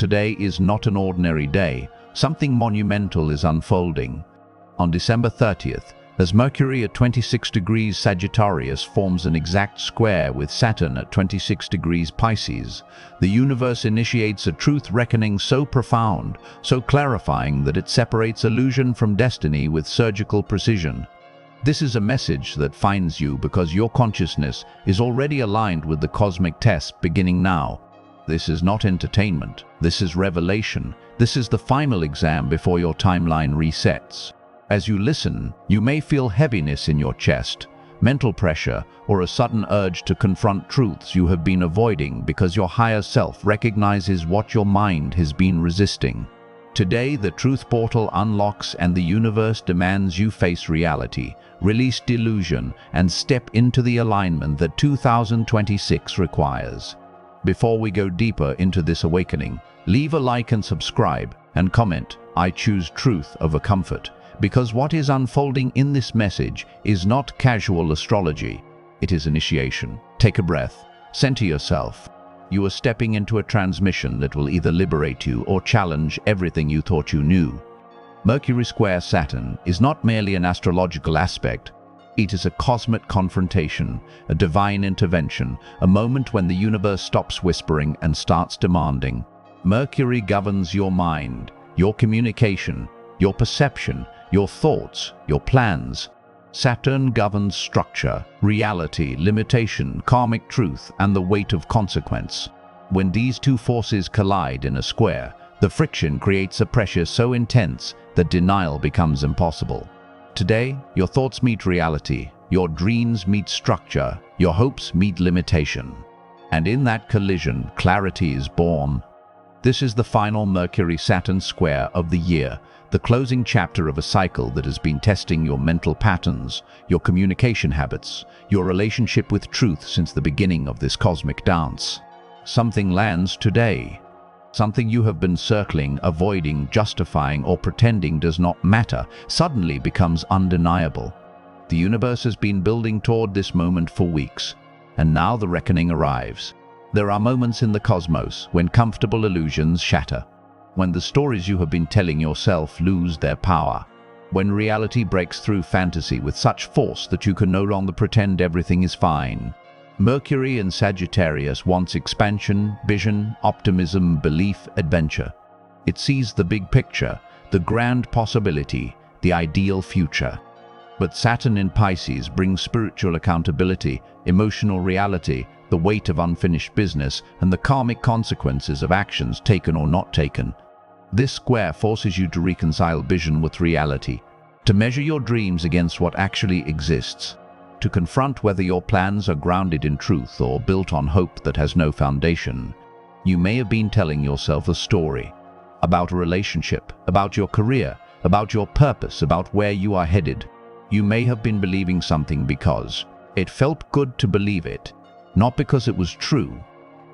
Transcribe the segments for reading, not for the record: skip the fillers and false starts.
Today is not an ordinary day. Something monumental is unfolding. On December 30th, as Mercury at 26 degrees Sagittarius forms an exact square with Saturn at 26 degrees Pisces, the universe initiates a truth reckoning so profound, so clarifying that it separates illusion from destiny with surgical precision. This is a message that finds you because your consciousness is already aligned with the cosmic test beginning now. This is not entertainment. This is revelation. This is the final exam before your timeline resets. As you listen, you may feel heaviness in your chest, mental pressure, or a sudden urge to confront truths you have been avoiding because your higher self recognizes what your mind has been resisting. Today, the truth portal unlocks and the universe demands you face reality, release delusion, and step into the alignment that 2026 requires. Before we go deeper into this awakening, leave a like and subscribe, and comment, "I choose truth over comfort." Because what is unfolding in this message is not casual astrology, it is initiation. Take a breath, center yourself. You are stepping into a transmission that will either liberate you or challenge everything you thought you knew. Mercury square Saturn is not merely an astrological aspect, it is a cosmic confrontation, a divine intervention, a moment when the universe stops whispering and starts demanding. Mercury governs your mind, your communication, your perception, your thoughts, your plans. Saturn governs structure, reality, limitation, karmic truth, and the weight of consequence. When these two forces collide in a square, the friction creates a pressure so intense that denial becomes impossible. Today, your thoughts meet reality, your dreams meet structure, your hopes meet limitation. And in that collision, clarity is born. This is the final Mercury-Saturn square of the year, the closing chapter of a cycle that has been testing your mental patterns, your communication habits, your relationship with truth since the beginning of this cosmic dance. Something lands today. Something you have been circling, avoiding, justifying, or pretending does not matter, suddenly becomes undeniable. The universe has been building toward this moment for weeks, and now the reckoning arrives. There are moments in the cosmos when comfortable illusions shatter, when the stories you have been telling yourself lose their power, when reality breaks through fantasy with such force that you can no longer pretend everything is fine. Mercury in Sagittarius wants expansion, vision, optimism, belief, adventure. It sees the big picture, the grand possibility, the ideal future. But Saturn in Pisces brings spiritual accountability, emotional reality, the weight of unfinished business, and the karmic consequences of actions taken or not taken. This square forces you to reconcile vision with reality, to measure your dreams against what actually exists, to confront whether your plans are grounded in truth or built on hope that has no foundation. You may have been telling yourself a story about a relationship, about your career, about your purpose, about where you are headed. You may have been believing something because it felt good to believe it, not because it was true.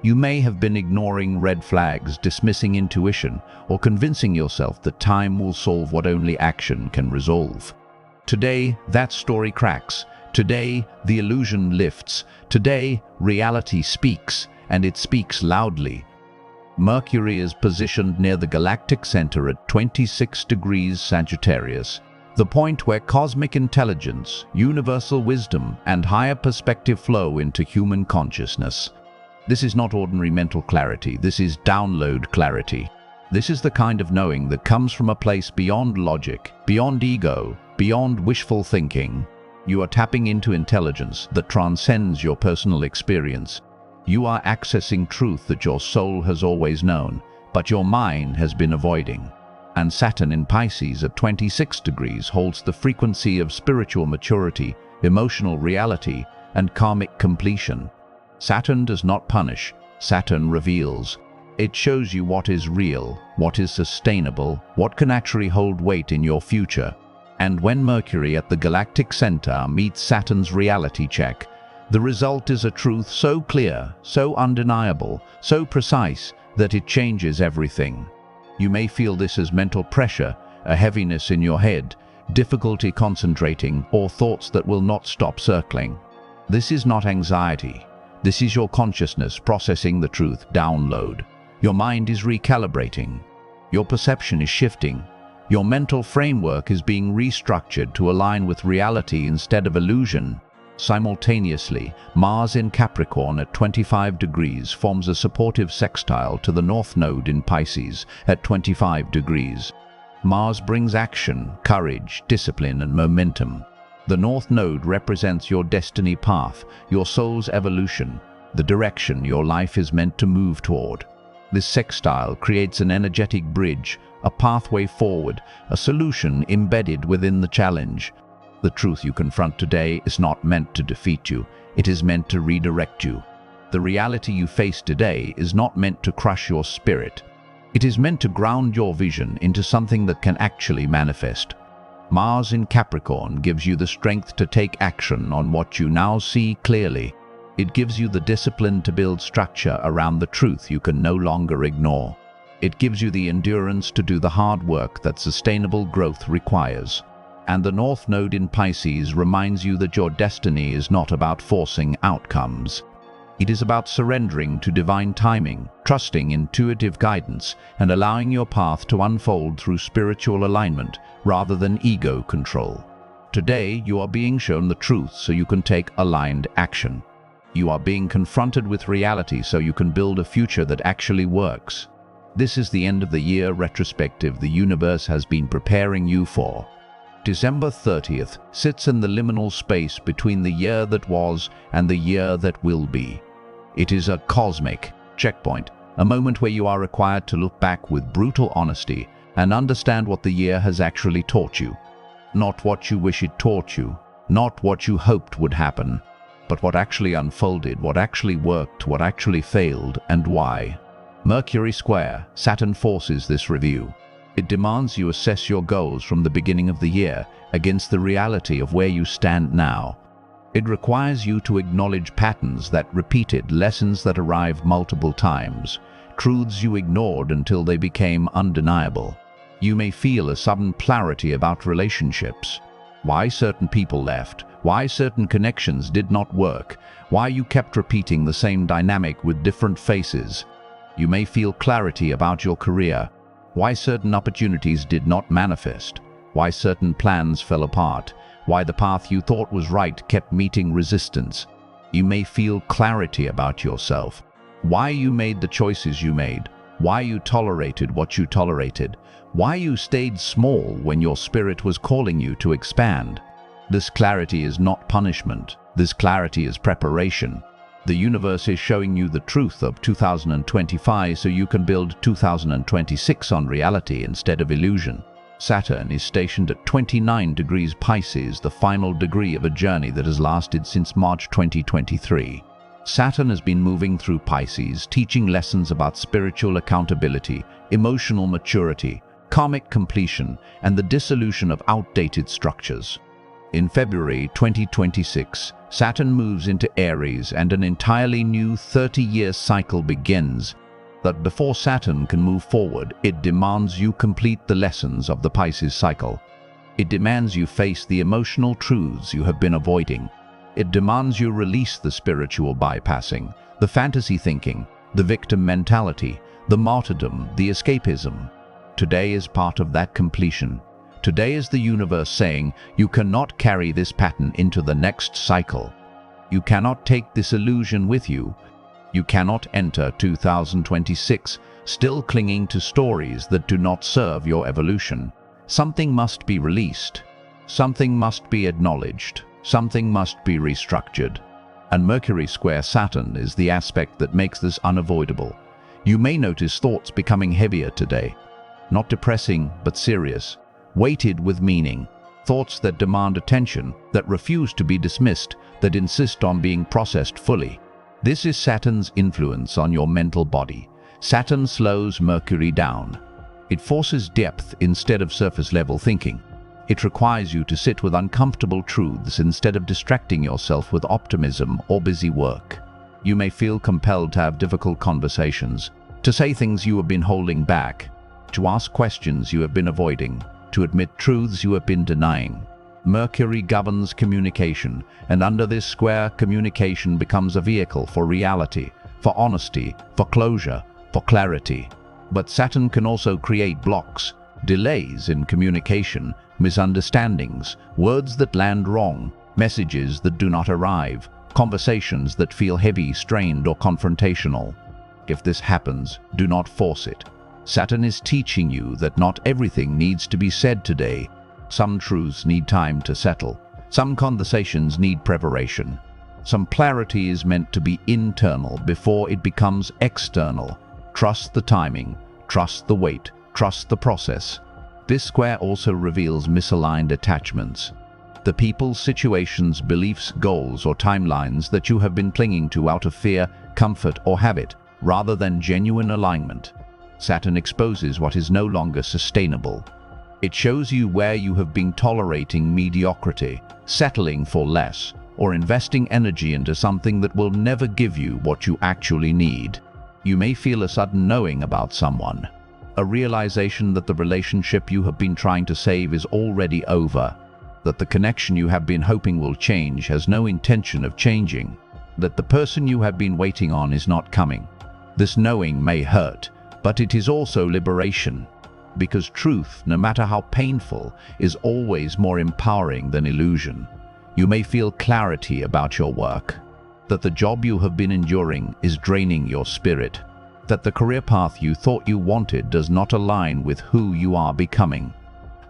You may have been ignoring red flags, dismissing intuition, or convincing yourself that time will solve what only action can resolve. Today, that story cracks. Today, the illusion lifts. Today, reality speaks, and it speaks loudly. Mercury is positioned near the galactic center at 26 degrees Sagittarius, the point where cosmic intelligence, universal wisdom, and higher perspective flow into human consciousness. This is not ordinary mental clarity, this is download clarity. This is the kind of knowing that comes from a place beyond logic, beyond ego, beyond wishful thinking. You are tapping into intelligence that transcends your personal experience. You are accessing truth that your soul has always known, but your mind has been avoiding. And Saturn in Pisces at 26 degrees holds the frequency of spiritual maturity, emotional reality, and karmic completion. Saturn does not punish, Saturn reveals. It shows you what is real, what is sustainable, what can actually hold weight in your future. And when Mercury at the galactic center meets Saturn's reality check, the result is a truth so clear, so undeniable, so precise that it changes everything. You may feel this as mental pressure, a heaviness in your head, difficulty concentrating, or thoughts that will not stop circling. This is not anxiety. This is your consciousness processing the truth. Download. Your mind is recalibrating. Your perception is shifting. Your mental framework is being restructured to align with reality instead of illusion. Simultaneously, Mars in Capricorn at 25 degrees forms a supportive sextile to the North Node in Pisces at 25 degrees. Mars brings action, courage, discipline, and momentum. The North Node represents your destiny path, your soul's evolution, the direction your life is meant to move toward. This sextile creates an energetic bridge, a pathway forward, a solution embedded within the challenge. The truth you confront today is not meant to defeat you, it is meant to redirect you. The reality you face today is not meant to crush your spirit. It is meant to ground your vision into something that can actually manifest. Mars in Capricorn gives you the strength to take action on what you now see clearly. It gives you the discipline to build structure around the truth you can no longer ignore. It gives you the endurance to do the hard work that sustainable growth requires. And the North Node in Pisces reminds you that your destiny is not about forcing outcomes. It is about surrendering to divine timing, trusting intuitive guidance, and allowing your path to unfold through spiritual alignment rather than ego control. Today, you are being shown the truth so you can take aligned action. You are being confronted with reality so you can build a future that actually works. This is the end of the year retrospective the universe has been preparing you for. December 30th sits in the liminal space between the year that was and the year that will be. It is a cosmic checkpoint, a moment where you are required to look back with brutal honesty and understand what the year has actually taught you. Not what you wish it taught you, not what you hoped would happen, but what actually unfolded, what actually worked, what actually failed, and why. Mercury square Saturn forces this review. It demands you assess your goals from the beginning of the year against the reality of where you stand now. It requires you to acknowledge patterns that repeated, lessons that arrive multiple times, truths you ignored until they became undeniable. You may feel a sudden clarity about relationships, why certain people left, why certain connections did not work, why you kept repeating the same dynamic with different faces. You may feel clarity about your career, why certain opportunities did not manifest, why certain plans fell apart, why the path you thought was right kept meeting resistance. You may feel clarity about yourself, why you made the choices you made, why you tolerated what you tolerated, why you stayed small when your spirit was calling you to expand. This clarity is not punishment. This clarity is preparation. The universe is showing you the truth of 2025 so you can build 2026 on reality instead of illusion. Saturn is stationed at 29 degrees Pisces, the final degree of a journey that has lasted since March 2023. Saturn has been moving through Pisces, teaching lessons about spiritual accountability, emotional maturity, karmic completion, and the dissolution of outdated structures. In February 2026, Saturn moves into Aries and an entirely new 30-year cycle begins. But before Saturn can move forward, it demands you complete the lessons of the Pisces cycle. It demands you face the emotional truths you have been avoiding. It demands you release the spiritual bypassing, the fantasy thinking, the victim mentality, the martyrdom, the escapism. Today is part of that completion. Today is the universe saying, you cannot carry this pattern into the next cycle. You cannot take this illusion with you. You cannot enter 2026 still clinging to stories that do not serve your evolution. Something must be released. Something must be acknowledged. Something must be restructured. And Mercury square Saturn is the aspect that makes this unavoidable. You may notice thoughts becoming heavier today. Not depressing, but serious. Weighted with meaning, thoughts that demand attention, that refuse to be dismissed, that insist on being processed fully. This is Saturn's influence on your mental body. Saturn slows Mercury down. It forces depth instead of surface-level thinking. It requires you to sit with uncomfortable truths instead of distracting yourself with optimism or busy work. You may feel compelled to have difficult conversations, to say things you have been holding back, to ask questions you have been avoiding, to admit truths you have been denying. Mercury governs communication, and under this square, communication becomes a vehicle for reality, for honesty, for closure, for clarity. But Saturn can also create blocks, delays in communication, misunderstandings, words that land wrong, messages that do not arrive, conversations that feel heavy, strained, or confrontational. If this happens, do not force it. Saturn is teaching you that not everything needs to be said today. Some truths need time to settle. Some conversations need preparation. Some clarity is meant to be internal before it becomes external. Trust the timing, trust the wait, trust the process. This square also reveals misaligned attachments. The people, situations, beliefs, goals, or timelines that you have been clinging to out of fear, comfort, or habit, rather than genuine alignment. Saturn exposes what is no longer sustainable. It shows you where you have been tolerating mediocrity, settling for less, or investing energy into something that will never give you what you actually need. You may feel a sudden knowing about someone, a realization that the relationship you have been trying to save is already over, that the connection you have been hoping will change has no intention of changing, that the person you have been waiting on is not coming. This knowing may hurt, but it is also liberation, because truth, no matter how painful, is always more empowering than illusion. You may feel clarity about your work, that the job you have been enduring is draining your spirit, that the career path you thought you wanted does not align with who you are becoming,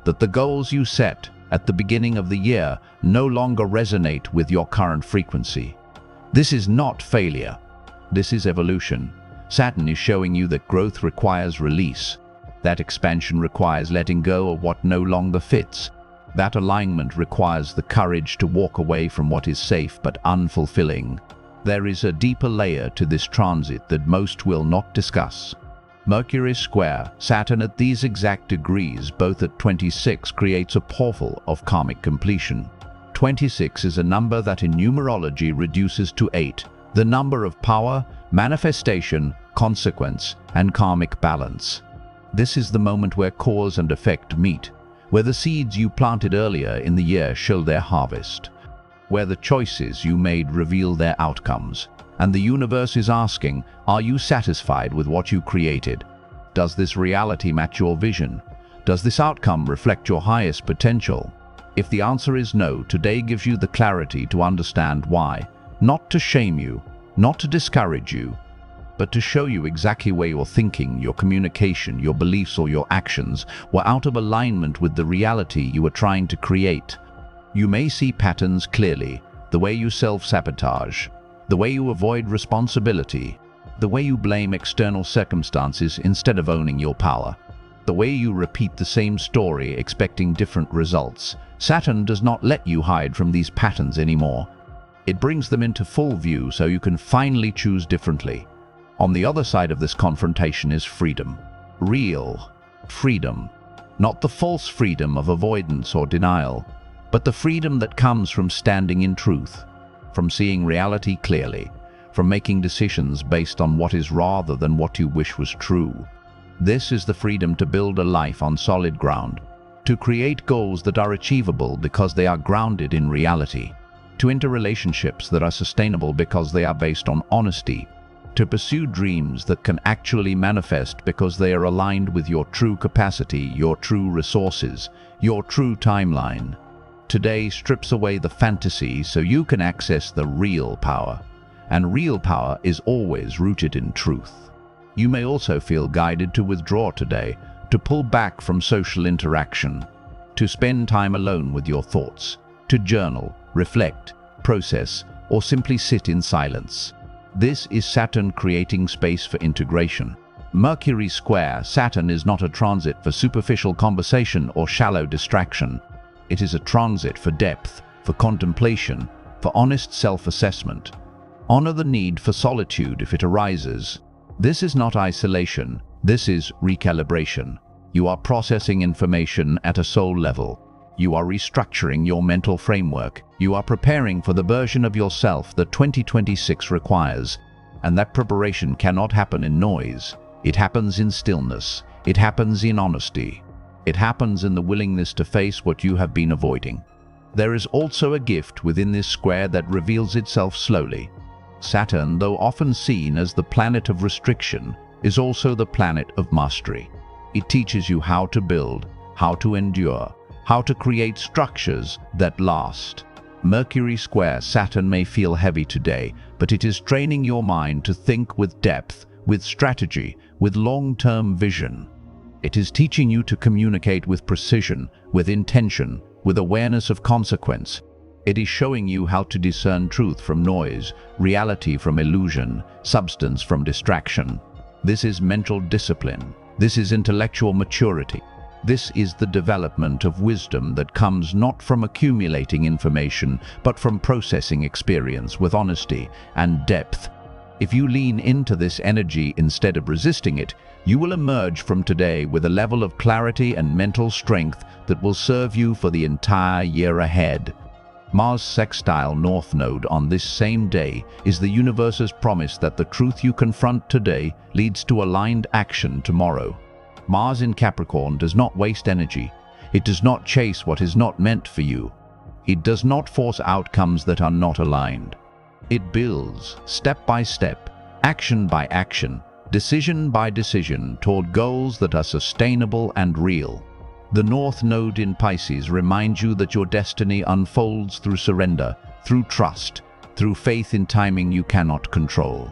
that the goals you set at the beginning of the year no longer resonate with your current frequency. This is not failure. This is evolution. Saturn is showing you that growth requires release, that expansion requires letting go of what no longer fits, that alignment requires the courage to walk away from what is safe but unfulfilling. There is a deeper layer to this transit that most will not discuss. Mercury square Saturn at these exact degrees, both at 26, creates a portal of karmic completion. 26 is a number that in numerology reduces to 8, the number of power, manifestation, consequence, and karmic balance. This is the moment where cause and effect meet, where the seeds you planted earlier in the year show their harvest, where the choices you made reveal their outcomes, and the universe is asking, are you satisfied with what you created? Does this reality match your vision? Does this outcome reflect your highest potential? If the answer is no, today gives you the clarity to understand why, not to shame you, not to discourage you, but to show you exactly where your thinking, your communication, your beliefs, or your actions were out of alignment with the reality you were trying to create. You may see patterns clearly, the way you self-sabotage, the way you avoid responsibility, the way you blame external circumstances instead of owning your power, the way you repeat the same story expecting different results. Saturn does not let you hide from these patterns anymore. It brings them into full view so you can finally choose differently. On the other side of this confrontation is freedom. Real freedom. Not the false freedom of avoidance or denial, but the freedom that comes from standing in truth, from seeing reality clearly, from making decisions based on what is rather than what you wish was true. This is the freedom to build a life on solid ground, to create goals that are achievable because they are grounded in reality, to enter relationships that are sustainable because they are based on honesty, to pursue dreams that can actually manifest because they are aligned with your true capacity, your true resources, your true timeline. Today strips away the fantasy so you can access the real power. And real power is always rooted in truth. You may also feel guided to withdraw today, to pull back from social interaction, to spend time alone with your thoughts, to journal, reflect, process, or simply sit in silence. This is Saturn creating space for integration. Mercury square Saturn is not a transit for superficial conversation or shallow distraction. It is a transit for depth, for contemplation, for honest self-assessment. Honor the need for solitude if it arises. This is not isolation, this is recalibration. You are processing information at a soul level. You are restructuring your mental framework. You are preparing for the version of yourself that 2026 requires. And that preparation cannot happen in noise. It happens in stillness. It happens in honesty. It happens in the willingness to face what you have been avoiding. There is also a gift within this square that reveals itself slowly. Saturn, though often seen as the planet of restriction, is also the planet of mastery. It teaches you how to build, how to endure, how to create structures that last. Mercury-Saturn may feel heavy today, but it is training your mind to think with depth, with strategy, with long-term vision. It is teaching you to communicate with precision, with intention, with awareness of consequence. It is showing you how to discern truth from noise, reality from illusion, substance from distraction. This is mental discipline. This is intellectual maturity. This is the development of wisdom that comes not from accumulating information, but from processing experience with honesty and depth. If you lean into this energy instead of resisting it, you will emerge from today with a level of clarity and mental strength that will serve you for the entire year ahead. Mars' sextile North Node on this same day is the universe's promise that the truth you confront today leads to aligned action tomorrow. Mars in Capricorn does not waste energy. It does not chase what is not meant for you. It does not force outcomes that are not aligned. It builds, step by step, action by action, decision by decision, toward goals that are sustainable and real. The North Node in Pisces reminds you that your destiny unfolds through surrender, through trust, through faith in timing you cannot control.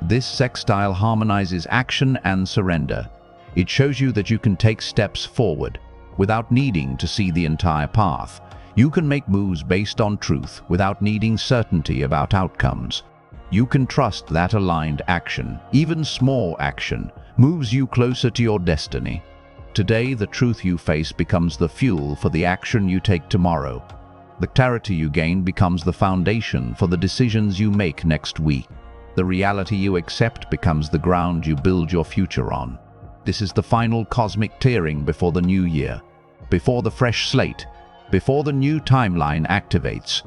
This sextile harmonizes action and surrender. It shows you that you can take steps forward without needing to see the entire path. You can make moves based on truth without needing certainty about outcomes. You can trust that aligned action, even small action, moves you closer to your destiny. Today, the truth you face becomes the fuel for the action you take tomorrow. The clarity you gain becomes the foundation for the decisions you make next week. The reality you accept becomes the ground you build your future on. This is the final cosmic tearing before the new year, before the fresh slate, before the new timeline activates.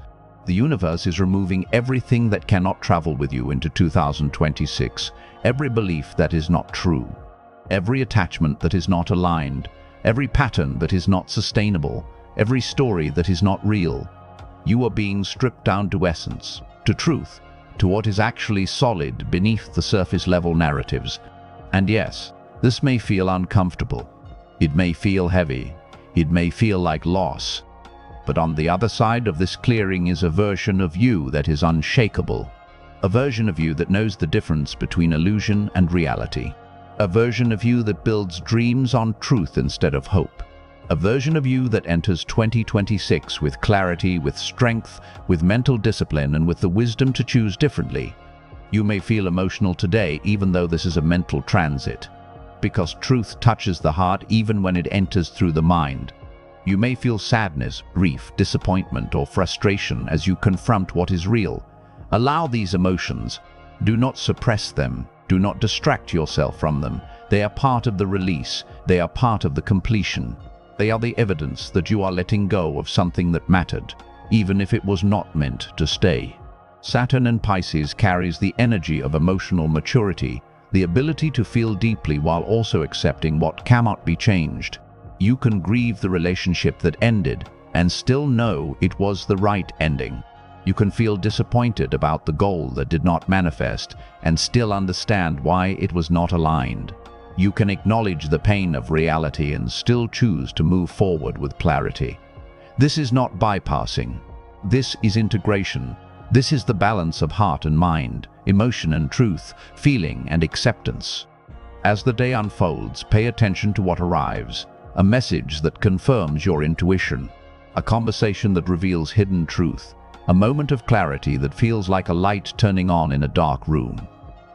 The universe is removing everything that cannot travel with you into 2026, every belief that is not true, every attachment that is not aligned, every pattern that is not sustainable, every story that is not real. You are being stripped down to essence, to truth, to what is actually solid beneath the surface level narratives. And yes, this may feel uncomfortable. It may feel heavy. It may feel like loss. But on the other side of this clearing is a version of you that is unshakable. A version of you that knows the difference between illusion and reality. A version of you that builds dreams on truth instead of hope. A version of you that enters 2026 with clarity, with strength, with mental discipline, and with the wisdom to choose differently. You may feel emotional today, even though this is a mental transit, because truth touches the heart even when it enters through the mind. You may feel sadness, grief, disappointment, or frustration as you confront what is real. Allow these emotions. Do not suppress them. Do not distract yourself from them. They are part of the release. They are part of the completion. They are the evidence that you are letting go of something that mattered, even if it was not meant to stay. Saturn in Pisces carries the energy of emotional maturity, the ability to feel deeply while also accepting what cannot be changed. You can grieve the relationship that ended and still know it was the right ending. You can feel disappointed about the goal that did not manifest and still understand why it was not aligned. You can acknowledge the pain of reality and still choose to move forward with clarity. This is not bypassing. This is integration. This is the balance of heart and mind, emotion and truth, feeling and acceptance. As the day unfolds, pay attention to what arrives. A message that confirms your intuition. A conversation that reveals hidden truth. A moment of clarity that feels like a light turning on in a dark room.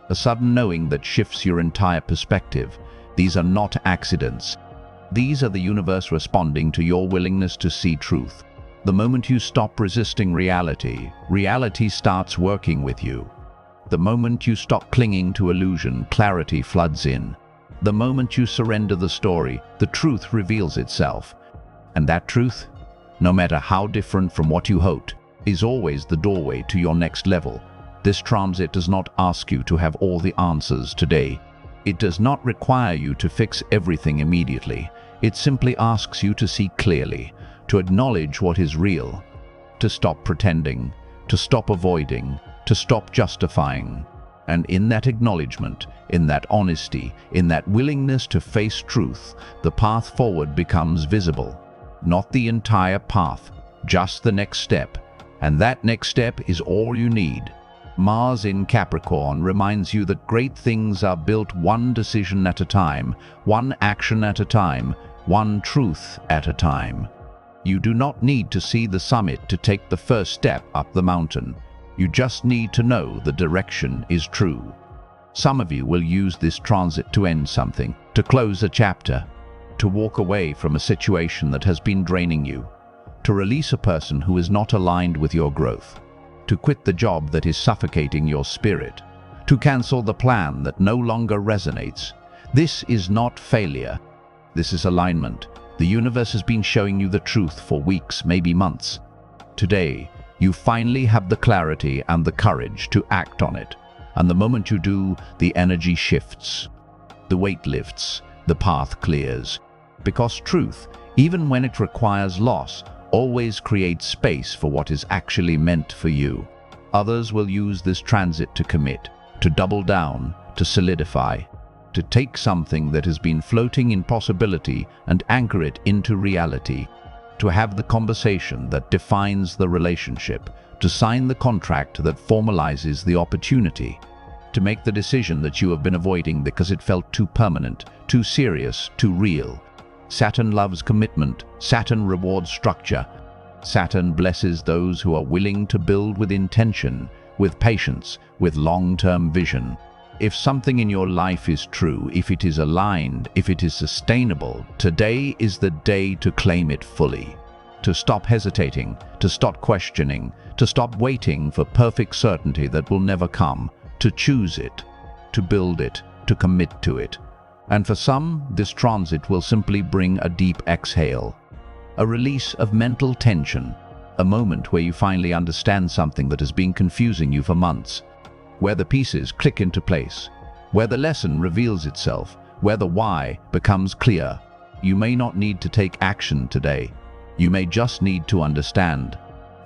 A sudden knowing that shifts your entire perspective. These are not accidents. These are the universe responding to your willingness to see truth. The moment you stop resisting reality, reality starts working with you. The moment you stop clinging to illusion, clarity floods in. The moment you surrender the story, the truth reveals itself. And that truth, no matter how different from what you hoped, is always the doorway to your next level. This transit does not ask you to have all the answers today. It does not require you to fix everything immediately. It simply asks you to see clearly, to acknowledge what is real, to stop pretending, to stop avoiding, to stop justifying, And in that acknowledgement, in that honesty, in that willingness to face truth, the path forward becomes visible. Not the entire path, just the next step. And that next step is all you need. Mars in Capricorn reminds you that great things are built one decision at a time, one action at a time, one truth at a time. You do not need to see the summit to take the first step up the mountain. You just need to know the direction is true. Some of you will use this transit to end something, to close a chapter, to walk away from a situation that has been draining you, to release a person who is not aligned with your growth, to quit the job that is suffocating your spirit, to cancel the plan that no longer resonates. This is not failure. This is alignment. The universe has been showing you the truth for weeks, maybe months. Today, you finally have the clarity and the courage to act on it. And the moment you do, the energy shifts. The weight lifts, the path clears. Because truth, even when it requires loss, always creates space for what is actually meant for you. Others will use this transit to commit, to double down, to solidify, to take something that has been floating in possibility and anchor it into reality, to have the conversation that defines the relationship, to sign the contract that formalizes the opportunity, to make the decision that you have been avoiding because it felt too permanent, too serious, too real. Saturn loves commitment. Saturn rewards structure. Saturn blesses those who are willing to build with intention, with patience, with long-term vision. If something in your life is true, if it is aligned, if it is sustainable, today is the day to claim it fully. To stop hesitating, to stop questioning, to stop waiting for perfect certainty that will never come, to choose it, to build it, to commit to it. And for some, this transit will simply bring a deep exhale, a release of mental tension, a moment where you finally understand something that has been confusing you for months, where the pieces click into place, where the lesson reveals itself, where the why becomes clear. You may not need to take action today. You may just need to understand.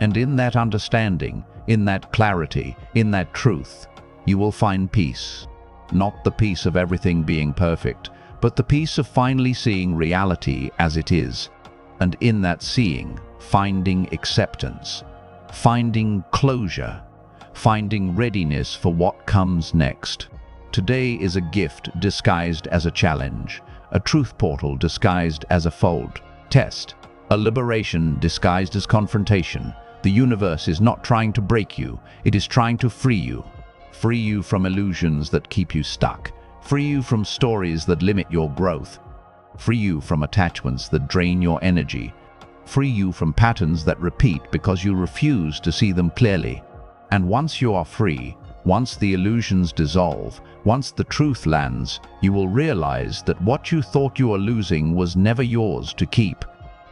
And in that understanding, in that clarity, in that truth, you will find peace. Not the peace of everything being perfect, but the peace of finally seeing reality as it is. And in that seeing, finding acceptance, finding closure, finding readiness for what comes next. Today is a gift disguised as a challenge, a truth portal disguised as a fold, test, a liberation disguised as confrontation. The universe is not trying to break you, it is trying to free you. Free you from illusions that keep you stuck. Free you from stories that limit your growth. Free you from attachments that drain your energy. Free you from patterns that repeat because you refuse to see them clearly. And once you are free, once the illusions dissolve, once the truth lands, you will realize that what you thought you were losing was never yours to keep.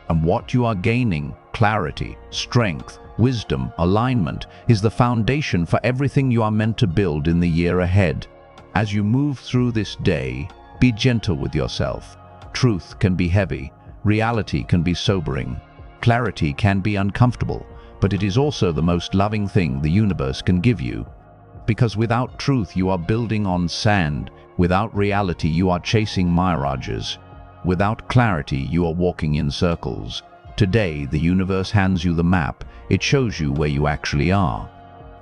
And what you are gaining, clarity, strength, wisdom, alignment, is the foundation for everything you are meant to build in the year ahead. As you move through this day, be gentle with yourself. Truth can be heavy, reality can be sobering, clarity can be uncomfortable, but it is also the most loving thing the universe can give you. Because without truth you are building on sand, without reality you are chasing mirages, without clarity you are walking in circles. Today the universe hands you the map. It shows you where you actually are.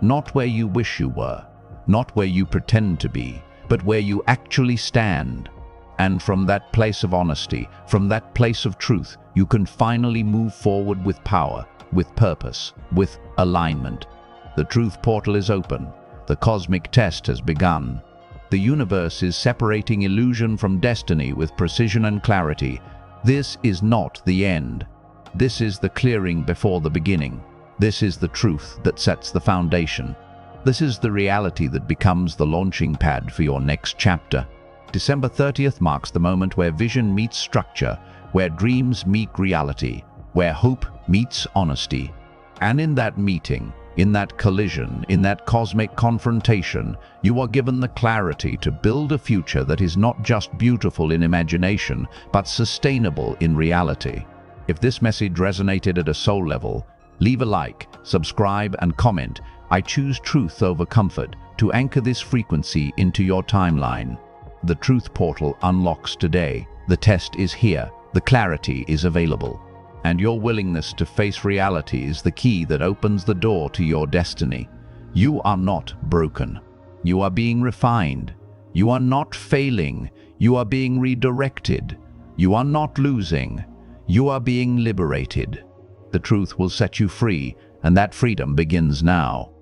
Not where you wish you were, not where you pretend to be, but where you actually stand. And from that place of honesty, from that place of truth, you can finally move forward with power, with purpose, with alignment. The truth portal is open. The cosmic test has begun. The universe is separating illusion from destiny with precision and clarity. This is not the end. This is the clearing before the beginning. This is the truth that sets the foundation. This is the reality that becomes the launching pad for your next chapter. December 30th marks the moment where vision meets structure, where dreams meet reality, where hope meets honesty. And in that meeting, in that collision, in that cosmic confrontation, you are given the clarity to build a future that is not just beautiful in imagination, but sustainable in reality. If this message resonated at a soul level, leave a like, subscribe, and comment. I choose truth over comfort, to anchor this frequency into your timeline. The truth portal unlocks today. The test is here. The clarity is available. And your willingness to face reality is the key that opens the door to your destiny. You are not broken. You are being refined. You are not failing. You are being redirected. You are not losing. You are being liberated. The truth will set you free, and that freedom begins now.